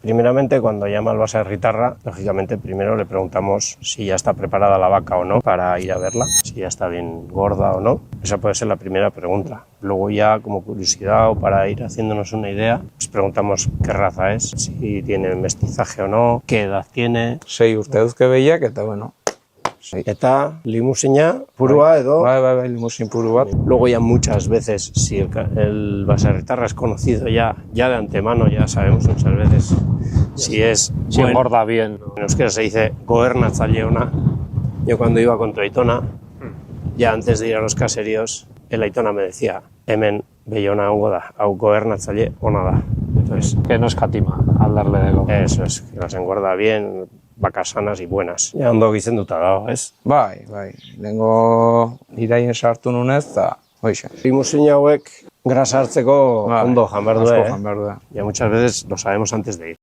Primeramente, cuando llama al baserritarra, lógicamente primero le preguntamos si ya está preparada la vaca o no para ir a verla, si ya está bien gorda o no. Esa puede ser la primera pregunta. Luego ya, como curiosidad o para ir haciéndonos una idea, pues preguntamos qué raza es, si tiene mestizaje o no, qué edad tiene. 6 urte duzke behiak eta bueno. Eta limuzina purua edo. Bai, limusin puru bat. Luego ya muchas veces, si el baserritarra es conocido ya de antemano, ya sabemos muchas veces si es... Si engorda bien. En euskera se dice gobernatzaile ona. Yo cuando iba con tu aitona, ya antes de ir a los caseríos, el aitona me decía, hemen bellona hongo da, hau gobernatzaile ona da. Entonces, Que no escatima al darle de comer. eso es, que las engorda bien, vacas sanas y buenas. Ya ondo gizenduta dago, ez? Bai. Lengo iraien sartu nunez, eta hoxe. Limuzina hauek grasa hartzeko ondo jan behar du, asko jan behar du. Ya muchas veces lo sabemos antes de ir.